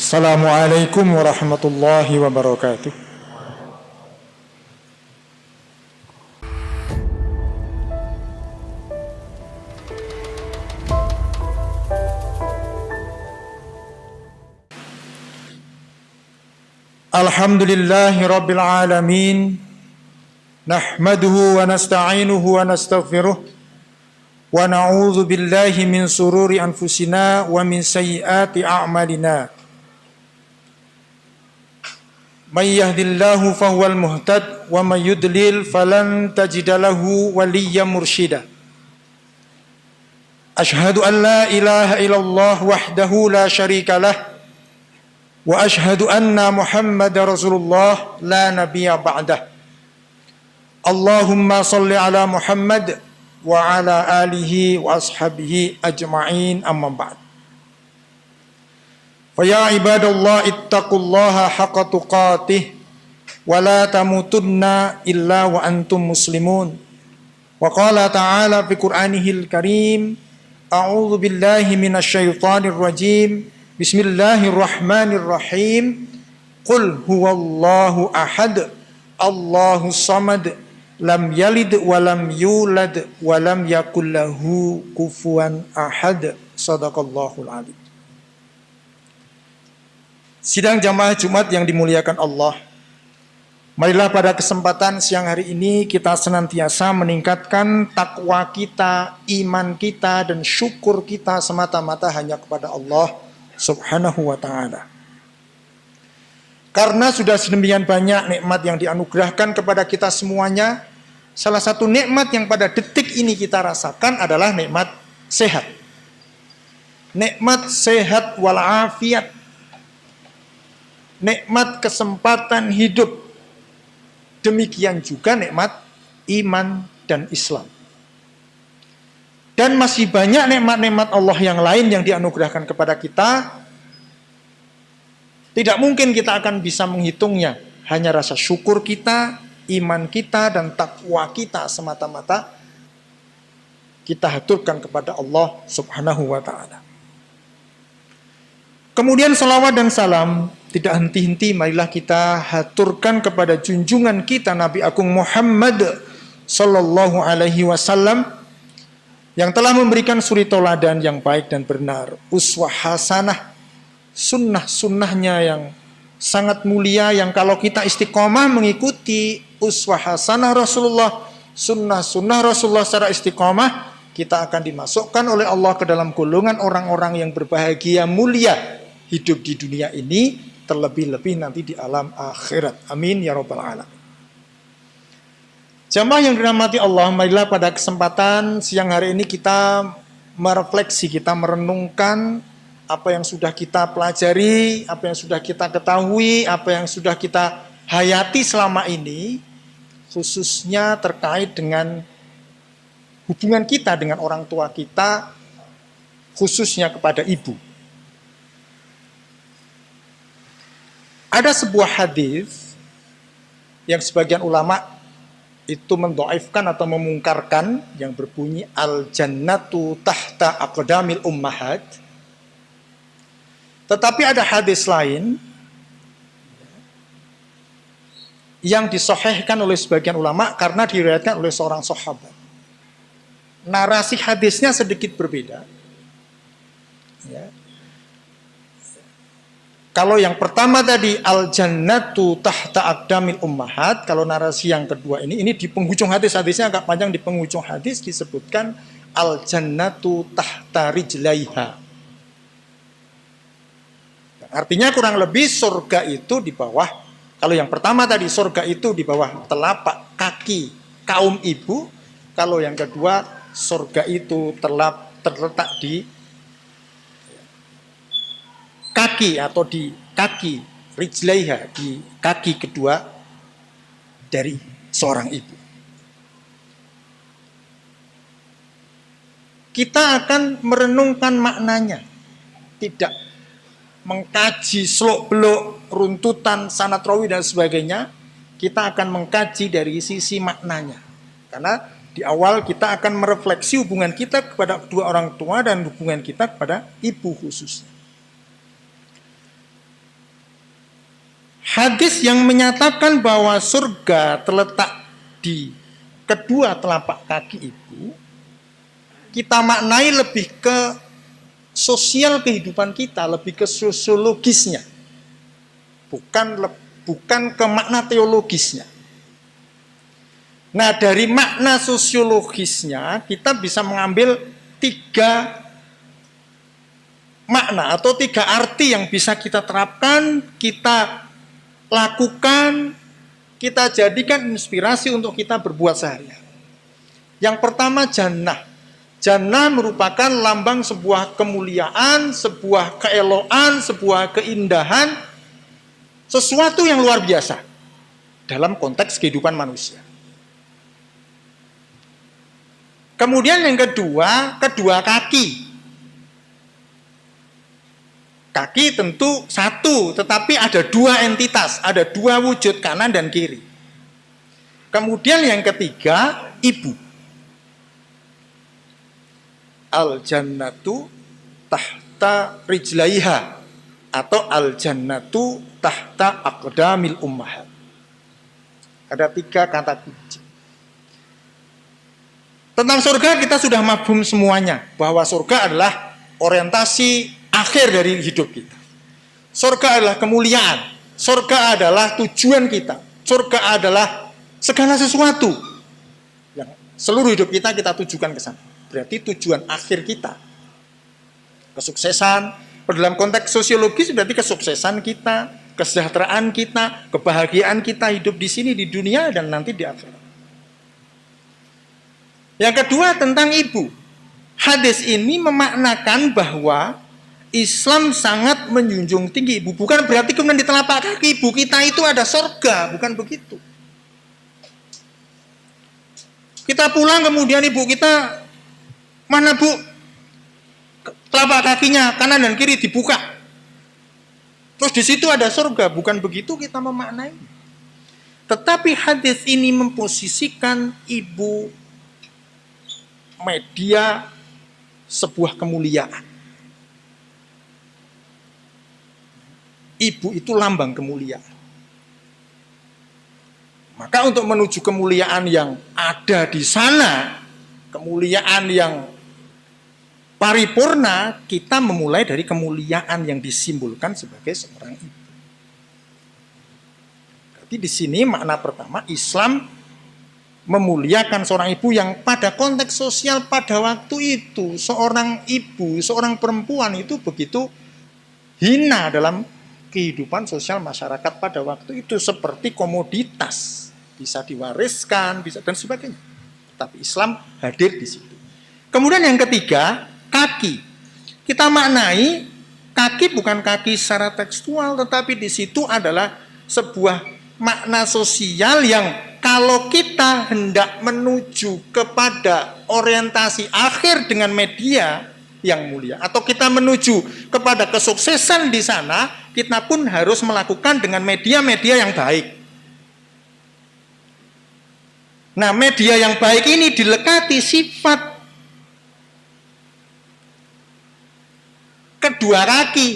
Assalamualaikum warahmatullahi wabarakatuh. Alhamdulillahi rabbil alamin. Nahmaduhu wa nasta'inuhu wa nastaghfiruh. Wa na'udzu billahi min sururi anfusina wa min sayyiati a'malina. May yahdihillahu fahuwal muhtad wa may yudlil falan tajida lahu waliyyan mursyida. Asyhadu an la ilaha illallah wahdahu la syarika lah wa asyhadu anna Muhammadar Rasulullah la nabiyya ba'dah. Allahumma shalli ala Muhammad wa ala alihi wa ashabihi ajma'in, amma ba'd. Faya ibadallah ittaqullaha haqqa tuqatih wa la tamutunna illa wa antum muslimun. Wa qala ta'ala fi Qur'anihil Karim, a'udzu billahi minasyaitonir rajim. Bismillahirrahmanirrahim. Qul huwallahu ahad, Allahus samad, lam yalid wa lam yulad wa lam yakul lahu kufuwan ahad. Shadaqallahul adzim. Sidang jamaah Jumat yang dimuliakan Allah, marilah pada kesempatan siang hari ini kita senantiasa meningkatkan takwa kita, iman kita, dan syukur kita semata-mata hanya kepada Allah Subhanahu wa ta'ala. Karena sudah sedemikian banyak nikmat yang dianugerahkan kepada kita semuanya, salah satu nikmat yang pada detik ini kita rasakan adalah nikmat sehat. Nikmat sehat walafiat. Nikmat kesempatan hidup. Demikian juga nikmat iman dan Islam. Dan masih banyak nikmat-nikmat Allah yang lain yang dianugerahkan kepada kita. Tidak mungkin kita akan bisa menghitungnya. Hanya rasa syukur kita, iman kita, dan takwa kita semata-mata kita haturkan kepada Allah Subhanahu wa ta'ala. Kemudian salawat dan salam tidak henti-henti marilah kita haturkan kepada junjungan kita Nabi Agung Muhammad sallallahu alaihi wasallam yang telah memberikan suri toladan yang baik dan benar, uswah hasanah, sunnah-sunnahnya yang sangat mulia, yang kalau kita istiqomah mengikuti uswah hasanah Rasulullah, sunnah-sunnah Rasulullah secara istiqomah, kita akan dimasukkan oleh Allah ke dalam golongan orang-orang yang berbahagia mulia hidup di dunia ini, terlebih-lebih nanti di alam akhirat. Amin ya rabbal alamin. Jamaah yang dirahmati Allah, marilah pada kesempatan siang hari ini kita merefleksi, kita merenungkan apa yang sudah kita pelajari, apa yang sudah kita ketahui, apa yang sudah kita hayati selama ini, khususnya terkait dengan hubungan kita dengan orang tua kita, khususnya kepada ibu. Ada sebuah hadis yang sebagian ulama itu mendhaifkan atau memungkarkan, yang berbunyi al-jannatu tahta aqdamil ummahat. Tetapi ada hadis lain yang disahihkan oleh sebagian ulama karena diriwayatkan oleh seorang sahabat. Narasi hadisnya sedikit berbeda. Ya. Kalau yang pertama tadi al-jannatu tahta aqdamil ummahat, kalau narasi yang kedua ini di penghujung hadis, hadisnya agak panjang, di penghujung hadis disebutkan al-jannatu tahta rijlaiha. Artinya kurang lebih surga itu di bawah, kalau yang pertama tadi surga itu di bawah telapak kaki kaum ibu, kalau yang kedua surga itu terletak di kaki atau di kaki rijlaiha, di kaki kedua dari seorang ibu. Kita akan merenungkan maknanya, tidak mengkaji seluk-beluk, runtutan, sanad rawi dan sebagainya. Kita akan mengkaji dari sisi maknanya. Karena di awal kita akan merefleksi hubungan kita kepada kedua orang tua dan hubungan kita kepada ibu khususnya. Hadis yang menyatakan bahwa surga terletak di kedua telapak kaki ibu, kita maknai lebih ke sosial kehidupan kita, lebih ke sosiologisnya, bukan ke makna teologisnya. Nah, dari makna sosiologisnya kita bisa mengambil 3 makna atau 3 arti yang bisa kita terapkan, kita lakukan, kita jadikan inspirasi untuk kita berbuat sehari-hari. Yang pertama, jannah. Jannah merupakan lambang sebuah kemuliaan, sebuah keeloan, sebuah keindahan, sesuatu yang luar biasa dalam konteks kehidupan manusia. Kemudian yang kedua kaki. Kaki tentu satu, tetapi ada 2 entitas, ada 2 wujud, kanan dan kiri. Kemudian yang ketiga, ibu. Al-jannatu tahta rijlaiha atau al-jannatu tahta aqdamil ummahat. Ada 3 kata kunci. Tentang surga kita sudah mafhum semuanya, bahwa surga adalah orientasi akhir dari hidup kita. Surga adalah kemuliaan, surga adalah tujuan kita, surga adalah segala sesuatu yang seluruh hidup kita tujukan ke sana. Berarti tujuan akhir kita, kesuksesan. Dalam konteks sosiologis berarti kesuksesan kita, kesejahteraan kita, kebahagiaan kita hidup di sini di dunia dan nanti di akhirat. Yang kedua tentang ibu. Hadis ini memaknakan bahwa Islam sangat menjunjung tinggi ibu. Bukan berarti kemudian di telapak kaki ibu kita itu ada surga, bukan begitu. Kita pulang kemudian ibu kita, mana bu? Telapak kakinya kanan dan kiri dibuka. Terus di situ ada surga, bukan begitu kita memaknai. Tetapi hadis ini memposisikan ibu media sebuah kemuliaan. Ibu itu lambang kemuliaan. Maka untuk menuju kemuliaan yang ada di sana, kemuliaan yang paripurna, kita memulai dari kemuliaan yang disimbolkan sebagai seorang ibu. Jadi di sini makna pertama, Islam memuliakan seorang ibu yang pada konteks sosial pada waktu itu, seorang ibu, seorang perempuan itu begitu hina dalam kehidupan sosial masyarakat pada waktu itu, seperti komoditas, bisa diwariskan, bisa dan sebagainya. Tapi Islam hadir di situ. Kemudian yang ketiga, kaki. Kita maknai kaki bukan kaki secara tekstual, tetapi di situ adalah sebuah makna sosial yang kalau kita hendak menuju kepada orientasi akhir dengan media yang mulia, atau kita menuju kepada kesuksesan di sana, kita pun harus melakukan dengan media-media yang baik. Nah, media yang baik ini dilekati sifat kedua kaki.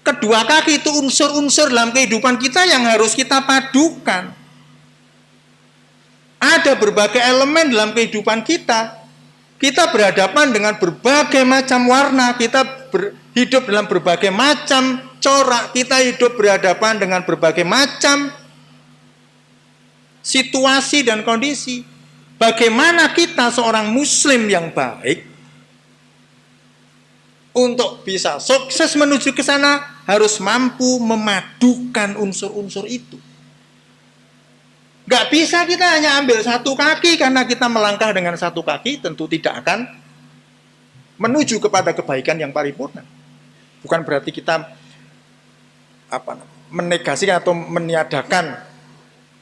Kedua kaki itu unsur-unsur dalam kehidupan kita yang harus kita padukan. Ada berbagai elemen dalam kehidupan kita. Kita berhadapan dengan berbagai macam warna, kita hidup dalam berbagai macam corak, kita hidup berhadapan dengan berbagai macam situasi dan kondisi. Bagaimana kita seorang muslim yang baik untuk bisa sukses menuju ke sana harus mampu memadukan unsur-unsur itu. Gak bisa kita hanya ambil satu kaki, karena kita melangkah dengan satu kaki tentu tidak akan menuju kepada kebaikan yang paripurna. Bukan berarti kita menegasikan atau meniadakan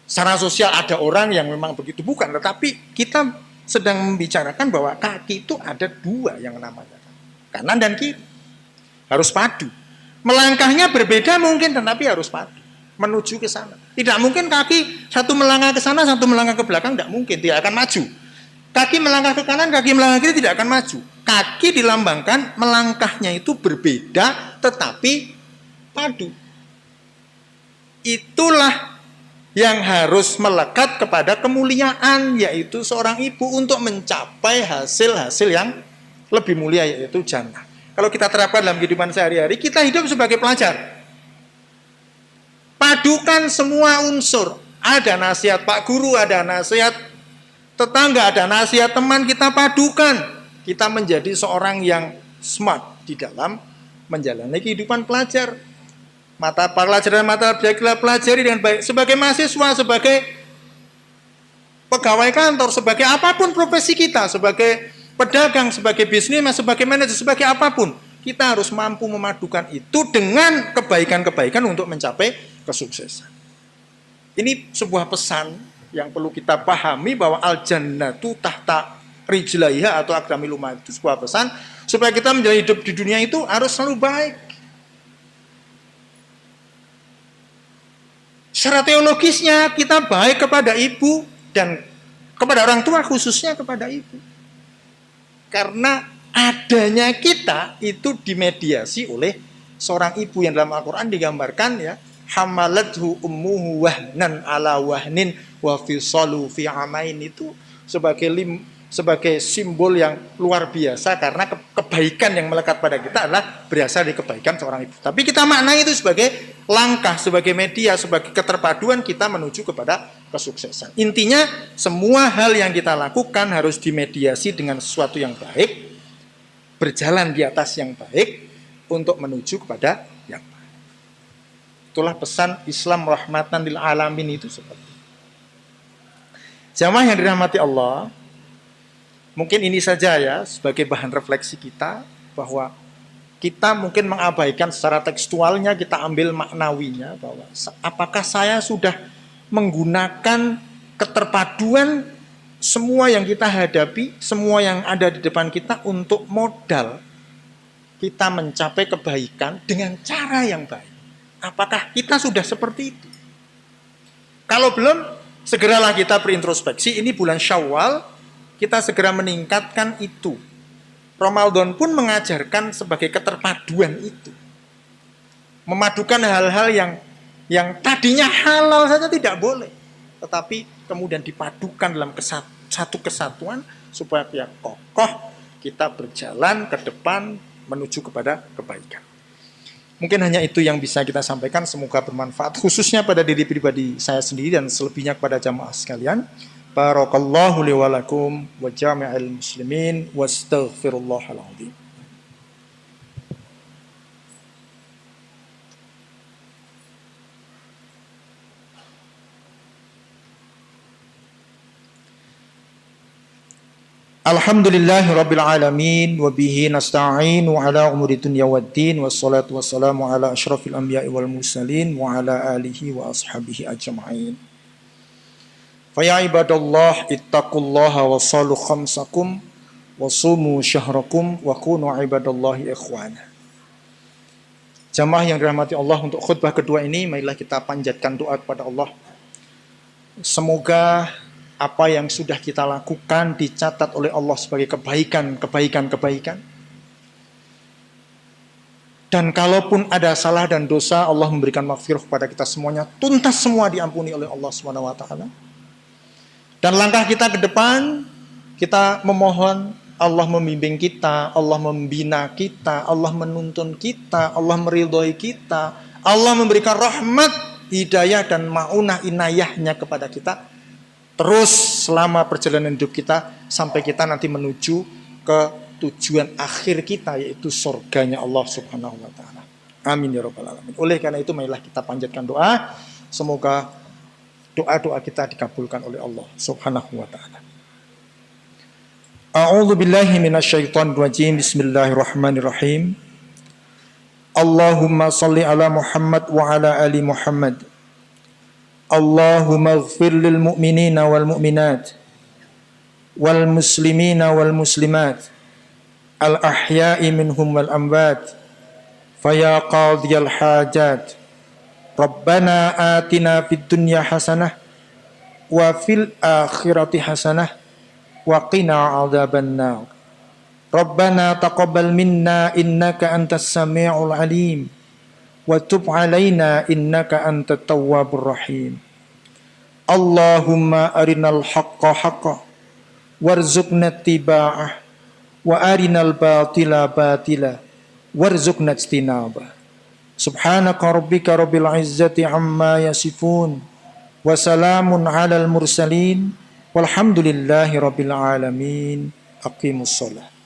secara sosial ada orang yang memang begitu, bukan. Tetapi kita sedang membicarakan bahwa kaki itu ada 2 yang namanya kanan dan kiri, harus padu. Melangkahnya berbeda mungkin, tetapi harus padu menuju ke sana. Tidak mungkin kaki satu melangkah ke sana, satu melangkah ke belakang, tidak mungkin, tidak akan maju. Kaki melangkah ke kanan, kaki melangkah ke kiri, tidak akan maju. Kaki dilambangkan melangkahnya itu berbeda, tetapi padu. itulah yang harus melekat kepada kemuliaan, yaitu seorang ibu untuk mencapai hasil-hasil yang lebih mulia, yaitu jannah. Kalau kita terapkan dalam kehidupan sehari-hari, kita hidup sebagai pelajar. Padukan semua unsur. Ada nasihat Pak Guru, ada nasihat tetangga, ada nasihat teman, kita padukan. Kita menjadi seorang yang smart di dalam menjalani kehidupan pelajar. Mata pelajaran kita pelajari dengan baik. Sebagai mahasiswa, sebagai pegawai kantor, sebagai apapun profesi kita, sebagai pedagang, sebagai bisnismen, sebagai manajer, sebagai apapun, kita harus mampu memadukan itu dengan kebaikan-kebaikan untuk mencapai kesuksesan. Ini sebuah pesan yang perlu kita pahami, bahwa al-jannatu tahta rijlaiha atau aqdamil umat, itu sebuah pesan supaya kita menjalani hidup di dunia itu harus selalu baik. Secara teologisnya kita baik kepada ibu dan kepada orang tua, khususnya kepada ibu. Karena adanya kita itu dimediasi oleh seorang ibu yang dalam Al-Quran digambarkan, ya, hamalathu ummuhu wahnan ala wahnin wa fisalu fi amain, itu sebagai simbol yang luar biasa, karena kebaikan yang melekat pada kita adalah berasal dari kebaikan seorang ibu. Tapi kita maknai itu sebagai langkah, sebagai media, sebagai keterpaduan kita menuju kepada kesuksesan. Intinya semua hal yang kita lakukan harus dimediasi dengan sesuatu yang baik, berjalan di atas yang baik untuk menuju kepada yang baik. Itulah pesan Islam rahmatan lil alamin itu seperti itu. Jamaah yang dirahmati Allah, mungkin ini saja ya sebagai bahan refleksi kita, bahwa kita mungkin mengabaikan secara tekstualnya, kita ambil maknawinya, bahwa apakah saya sudah menggunakan keterpaduan semua yang kita hadapi, semua yang ada di depan kita untuk modal kita mencapai kebaikan dengan cara yang baik. Apakah kita sudah seperti itu? Kalau belum, segeralah kita berintrospeksi. Ini bulan Syawal, kita segera meningkatkan itu. Ramadan pun mengajarkan sebagai keterpaduan itu. Memadukan hal-hal yang tadinya halal saja tidak boleh, tetapi kemudian dipadukan dalam satu kesatuan supaya pihak kokoh kita berjalan ke depan menuju kepada kebaikan. Mungkin hanya itu yang bisa kita sampaikan, semoga bermanfaat khususnya pada diri pribadi saya sendiri dan selebihnya kepada jamaah sekalian. Barakallahu li wa lakum wa jami'il muslimin wastaghfirullahal azim. Alhamdulillahi rabbil alamin wa bihi nasta'inu ala umuri dunya waddin wassalatu wassalamu ala asyrafil anbiya'i wal mursalin wa ala alihi wa ashabihi ajma'in. Faya ibadallah ittaqullaha wa salu khamsakum wa sumu syahrakum wa kunu ibadallahi ikhwana. Jamaah yang dirahmati Allah, untuk khutbah kedua ini marilah kita panjatkan doa kepada Allah. Semoga apa yang sudah kita lakukan dicatat oleh Allah sebagai kebaikan. Dan kalaupun ada salah dan dosa, Allah memberikan maghfirah kepada kita semuanya, tuntas semua diampuni oleh Allah SWT. Dan langkah kita ke depan, kita memohon Allah membimbing kita, Allah membina kita, Allah menuntun kita, Allah meridhoi kita, Allah memberikan rahmat, hidayah dan maunah inayahnya kepada kita terus selama perjalanan hidup kita sampai kita nanti menuju ke tujuan akhir kita, yaitu surganya Allah Subhanahu wa taala. Amin ya rabbal alamin. Oleh karena itu marilah kita panjatkan doa, semoga doa-doa kita dikabulkan oleh Allah Subhanahu wa taala. A'udzu billahi minasyaitonir rajim. Bismillahirrahmanirrahim. Allahumma shalli ala Muhammad wa ala ali Muhammad. Allahumma ighfir lil mu'minina wal mu'minat wal muslimina wal muslimat al ahya'i minhum wal amwat faya qadiyal hajat Rabbana atina fid dunya hasanah wa fil akhirati hasanah wa qina adzabannar. Rabbana taqabbal minna innaka antas samiul alim wa tub 'alaina innaka antat tawwabur rahim. Allahumma arinal haqqa haqqan warzuqna ittiba'ah wa arinal batila batila warzuqna ijtinabah. Subhanaka rabbika rabbil izzati amma yasifun wa salamun 'alal mursalin walhamdulillahi rabbil alamin. Aqimus shalah.